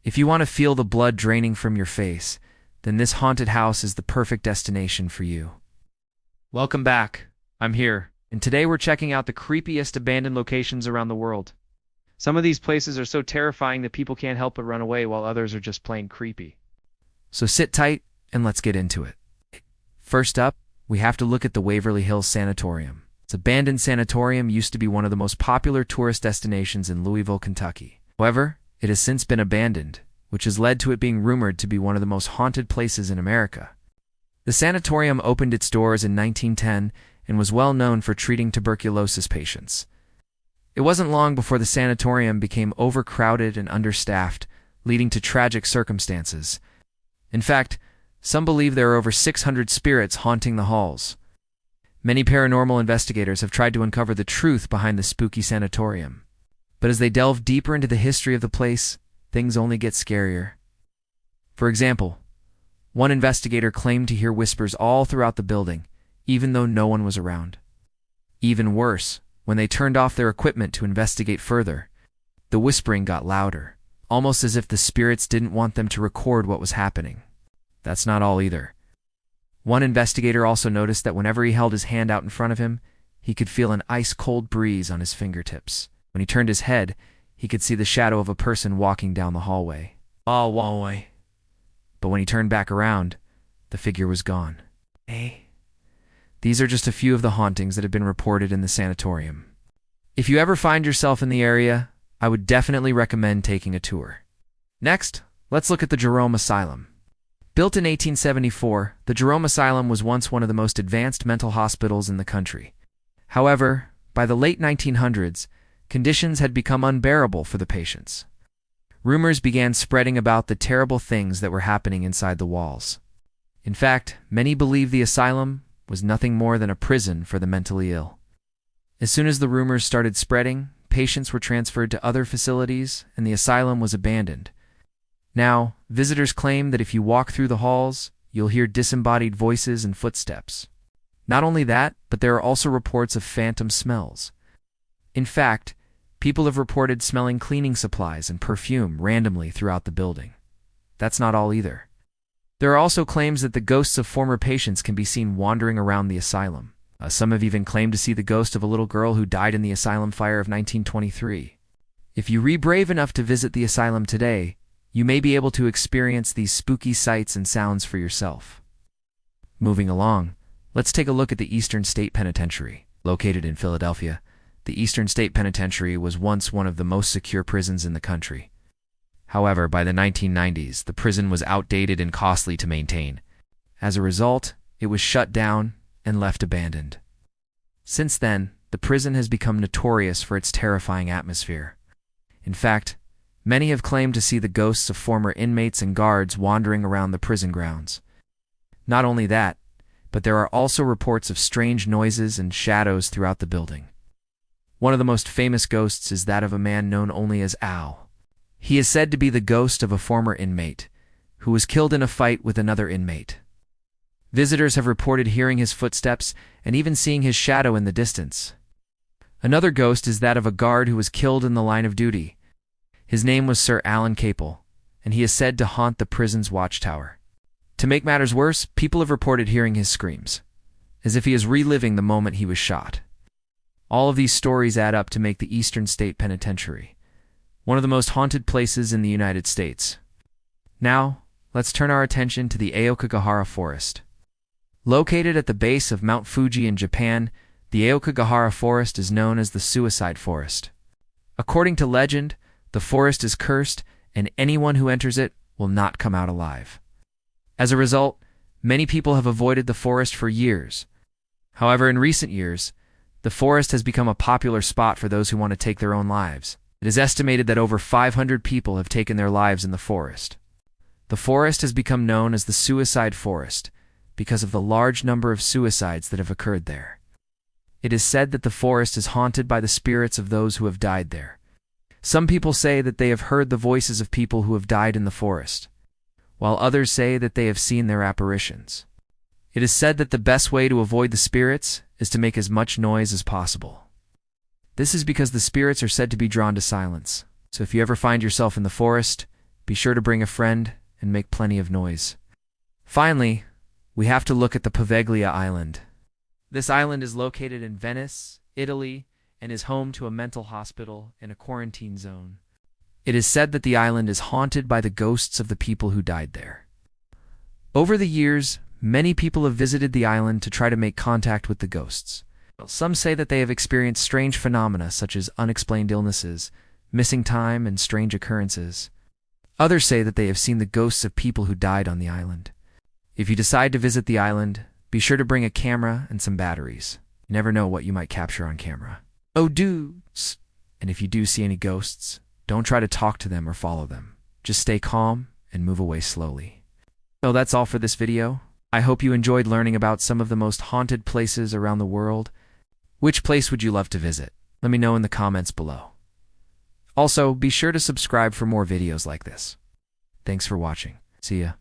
If you want to feel the blood draining from your face, then this haunted house is the perfect destination for you. Welcome back. I'm here, and today we're checking out the creepiest abandoned locations around the world. Some of these places are so terrifying that people can't help but run away, while others are just plain creepy. So sit tight and let's get into it. First up, we have to look at the Waverly Hills Sanatorium. This abandoned sanatorium used to be one of the most popular tourist destinations in Louisville, Kentucky. However, it has since been abandoned, which has led to it being rumored to be one of the most haunted places in America. The sanatorium opened its doors in 1910 and was well known for treating tuberculosis patients. It wasn't long before the sanatorium became overcrowded and understaffed, leading to tragic circumstances. In fact, some believe there are over 600 spirits haunting the halls. Many paranormal investigators have tried to uncover the truth behind the spooky sanatorium. But as they delve deeper into the history of the place, things only get scarier. For example, one investigator claimed to hear whispers all throughout the building, even though no one was around. Even worse, when they turned off their equipment to investigate further, the whispering got louder, almost as if the spirits didn't want them to record what was happening. That's not all either. One investigator also noticed that whenever he held his hand out in front of him, he could feel an ice-cold breeze on his fingertips. When he turned his head, he could see the shadow of a person walking down the hallway. But when he turned back around, the figure was gone. These are just a few of the hauntings that have been reported in the sanatorium. If you ever find yourself in the area, I would definitely recommend taking a tour. Next, let's look at the Jerome Asylum. Built in 1874, the Jerome Asylum was once one of the most advanced mental hospitals in the country. However, by the late 1900s, conditions had become unbearable for the patients. Rumors began spreading about the terrible things that were happening inside the walls. In fact, many believed the asylum was nothing more than a prison for the mentally ill. As soon as the rumors started spreading, patients were transferred to other facilities and the asylum was abandoned. Now, visitors claim that if you walk through the halls, you'll hear disembodied voices and footsteps. Not only that, but there are also reports of phantom smells. In fact, people have reported smelling cleaning supplies and perfume randomly throughout the building. That's not all either. There are also claims that the ghosts of former patients can be seen wandering around the asylum. Some have even claimed to see the ghost of a little girl who died in the asylum fire of 1923. If you are brave enough to visit the asylum today, you may be able to experience these spooky sights and sounds for yourself. Moving along, let's take a look at the Eastern State Penitentiary. Located in Philadelphia, the Eastern State Penitentiary was once one of the most secure prisons in the country. However, by the 1990s, the prison was outdated and costly to maintain. As a result, it was shut down and left abandoned. Since then, the prison has become notorious for its terrifying atmosphere. In fact, many have claimed to see the ghosts of former inmates and guards wandering around the prison grounds. Not only that, but there are also reports of strange noises and shadows throughout the building. One of the most famous ghosts is that of a man known only as Al. He is said to be the ghost of a former inmate, who was killed in a fight with another inmate. Visitors have reported hearing his footsteps and even seeing his shadow in the distance. Another ghost is that of a guard who was killed in the line of duty. His name was Sir Alan Capel, and he is said to haunt the prison's watchtower. To make matters worse, people have reported hearing his screams, as if he is reliving the moment he was shot. All of these stories add up to make the Eastern State Penitentiary one of the most haunted places in the United States. Now, let's turn our attention to the Aokigahara Forest. Located at the base of Mount Fuji in Japan, the Aokigahara Forest is known as the Suicide Forest. According to legend, the forest is cursed, and anyone who enters it will not come out alive. As a result, many people have avoided the forest for years. However, in recent years, the forest has become a popular spot for those who want to take their own lives. It is estimated that over 500 people have taken their lives in the forest. The forest has become known as the Suicide Forest because of the large number of suicides that have occurred there. It is said that the forest is haunted by the spirits of those who have died there. Some people say that they have heard the voices of people who have died in the forest, while others say that they have seen their apparitions. It is said that the best way to avoid the spirits is to make as much noise as possible. This is because the spirits are said to be drawn to silence. So if you ever find yourself in the forest, Be sure to bring a friend and make plenty of noise. Finally, we have to look at the Poveglia Island. This island is located in Venice, Italy, and is home to a mental hospital and a quarantine zone. It is said that the island is haunted by the ghosts of the people who died there. Over the years, many people have visited the island to try to make contact with the ghosts. Some say that they have experienced strange phenomena such as unexplained illnesses, missing time, and strange occurrences. Others say that they have seen the ghosts of people who died on the island. If you decide to visit the island, be sure to bring a camera and some batteries. You never know what you might capture on camera. Oh, dudes! And if you do see any ghosts, don't try to talk to them or follow them. Just stay calm and move away slowly. So that's all for this video. I hope you enjoyed learning about some of the most haunted places around the world. Which place would you love to visit? Let me know in the comments below. Also, be sure to subscribe for more videos like this. Thanks for watching. See ya.